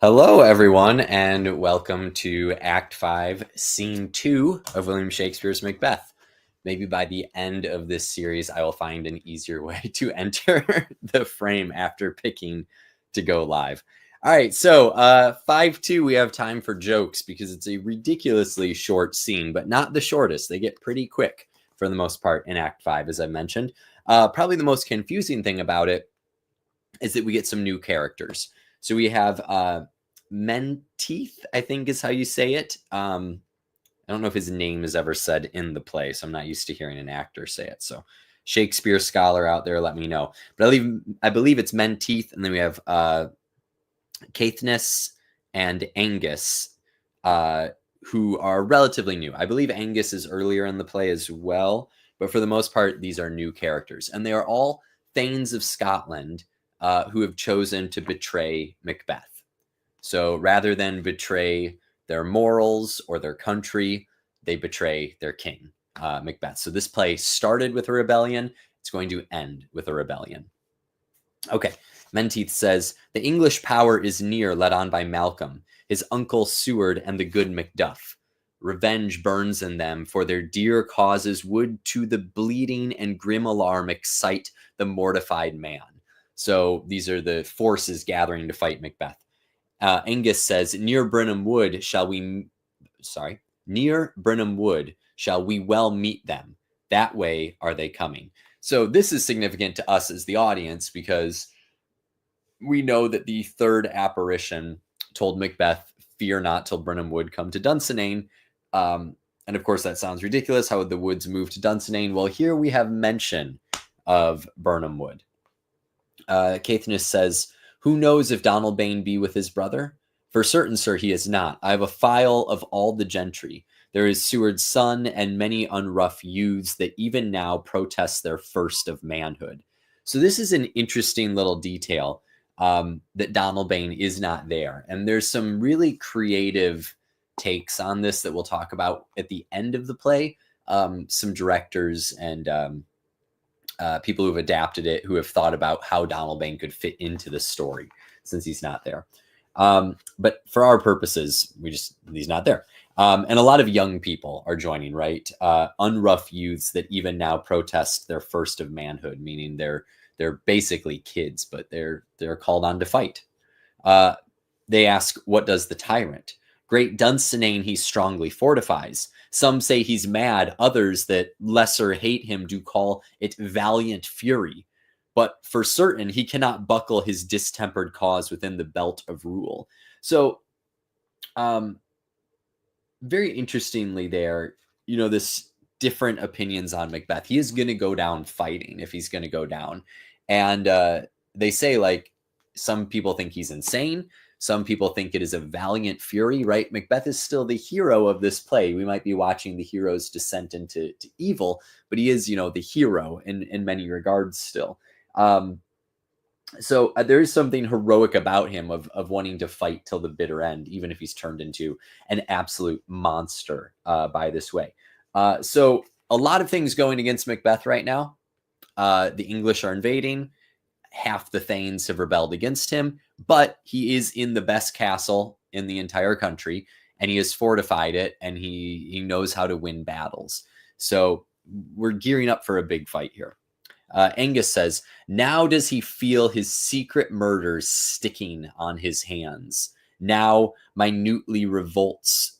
Hello, everyone, and welcome to Act 5, Scene 2 of William Shakespeare's Macbeth. Maybe by the end of this series, I will find an easier way to enter the frame after picking to go live. All right, so 5-2, we have time for jokes because it's a ridiculously short scene, but not the shortest. They get pretty quick for the most part in Act 5, as I mentioned. Probably the most confusing thing about it is that we get some new characters. So we have Menteith, I think is how you say it. I don't know if his name is ever said in the play, so I'm not used to hearing an actor say it. So Shakespeare scholar out there, let me know. But I believe it's Menteith, and then we have Caithness and Angus, who are relatively new. I believe Angus is earlier in the play as well, but for the most part, these are new characters, and they are all Thanes of Scotland who have chosen to betray Macbeth. So rather than betray their morals or their country, they betray their king, Macbeth. So this play started with a rebellion. It's going to end with a rebellion. Okay, Menteith says, "The English power is near, led on by Malcolm, his uncle Seward, and the good Macduff. Revenge burns in them, for their dear causes would to the bleeding and grim alarm excite the mortified man." So these are the forces gathering to fight Macbeth. Angus says, near Brenham Wood shall we well meet them. That way are they coming." So this is significant to us as the audience because we know that the third apparition told Macbeth, "Fear not till Brenham Wood come to Dunsinane." And of course, that sounds ridiculous. How would the woods move to Dunsinane? Well, here we have mention of Burnham Wood. Caithness says, "Who knows if Donalbain be with his brother? For certain, sir, he is not. I have a file of all the gentry. There is Seward's son and many unrough youths that even now protest their first of manhood." So this is an interesting little detail, that Donalbain is not there. And there's some really creative takes on this that we'll talk about at the end of the play. Some directors and people who've adapted it, who have thought about how Donalbain could fit into the story since he's not there. But for our purposes, he's not there. And a lot of young people are joining, right? Unrough youths that even now protest their first of manhood, meaning they're basically kids, but they're called on to fight. They ask, "What does the tyrant? Great Dunsinane he strongly fortifies. Some say he's mad, others that lesser hate him do call it valiant fury. But for certain he cannot buckle his distempered cause within the belt of rule." So very interestingly there, this different opinions on Macbeth. He is going to go down fighting if he's going to go down. And they say, like, some people think he's insane. Some people think it is a valiant fury, right? Macbeth is still the hero of this play. We might be watching the hero's descent into evil, but he is, the hero in many regards still. So there is something heroic about him of wanting to fight till the bitter end, even if he's turned into an absolute monster by this way. So a lot of things going against Macbeth right now. The English are invading. Half the Thanes have rebelled against him, but he is in the best castle in the entire country, and he has fortified it, and he knows how to win battles. So we're gearing up for a big fight here. Angus says, "Now does he feel his secret murders sticking on his hands. Now minutely revolts,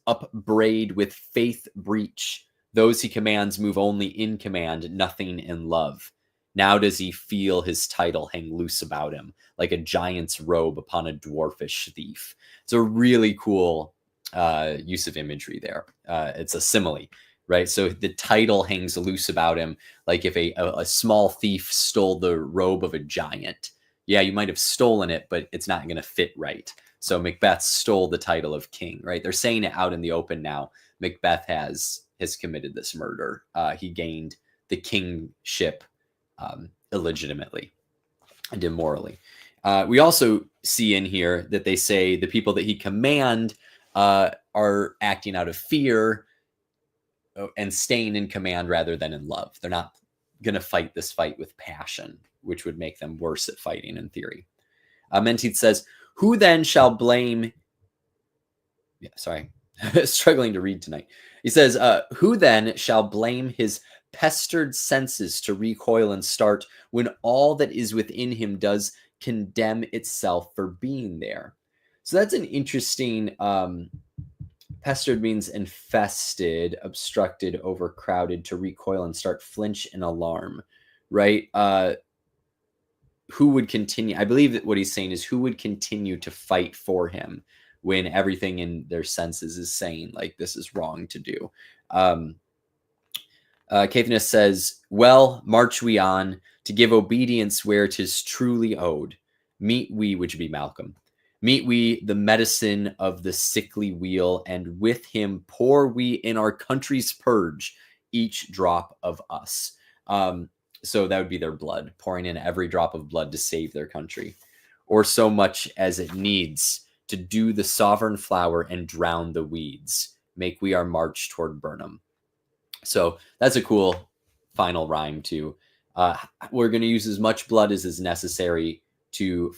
upbraid with faith breach. Those he commands move only in command, nothing in love. Now does he feel his title hang loose about him, like a giant's robe upon a dwarfish thief." It's a really cool use of imagery there. It's a simile, right? So the title hangs loose about him, like if a small thief stole the robe of a giant. Yeah, you might have stolen it, but it's not going to fit right. So Macbeth stole the title of king, right? They're saying it out in the open now. Macbeth has committed this murder. He gained the kingship illegitimately and immorally. We also see in here that they say the people that he command are acting out of fear and staying in command rather than in love. They're not going to fight this fight with passion, which would make them worse at fighting in theory. Menteith says, who then shall blame... Yeah, sorry. Struggling to read tonight. He says, who then shall blame his pestered senses to recoil and start when all that is within him does condemn itself for being there? So that's an interesting... pestered means infested, obstructed, overcrowded, to recoil and start, flinch in alarm, right? Who would continue? I believe that what he's saying is who would continue to fight for him when everything in their senses is saying, like, this is wrong to do. Caithness says, well, march we on to give obedience where 'tis truly owed. Meet we, which would be Malcolm. Meet we the medicine of the sickly weal, and with him pour we in our country's purge each drop of us. So that would be their blood, pouring in every drop of blood to save their country, or so much as it needs to do the sovereign flower and drown the weeds. Make we our march toward Burnham. So that's a cool final rhyme too. We're going to use as much blood as is necessary to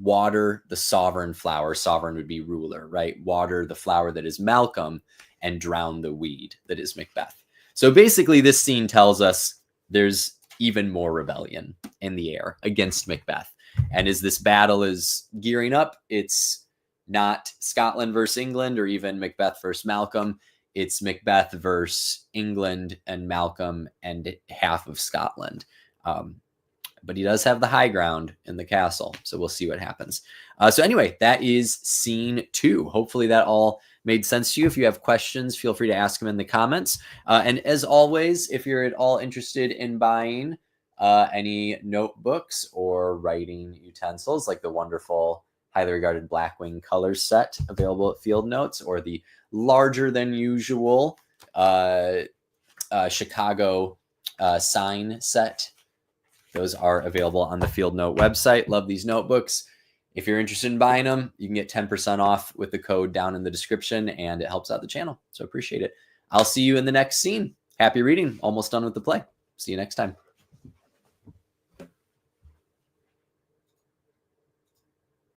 water the sovereign flower. Sovereign would be ruler, right? Water the flower that is Malcolm and drown the weed that is Macbeth. So basically this scene tells us there's even more rebellion in the air against Macbeth. And as this battle is gearing up, it's not Scotland versus England or even Macbeth versus Malcolm. It's Macbeth versus England and Malcolm and half of Scotland. But he does have the high ground in the castle. So we'll see what happens. So anyway, that is scene 2. Hopefully that all made sense to you. If you have questions, feel free to ask them in the comments. And as always, if you're at all interested in buying any notebooks or writing utensils, like the wonderful, highly regarded Blackwing Colors set available at Field Notes, or the larger than usual Chicago sign set, those are available on the Field Note website. Love these notebooks. If you're interested in buying them, you can get 10% off with the code down in the description, and it helps out the channel. So appreciate it. I'll see you in the next scene. Happy reading. Almost done with the play. See you next time.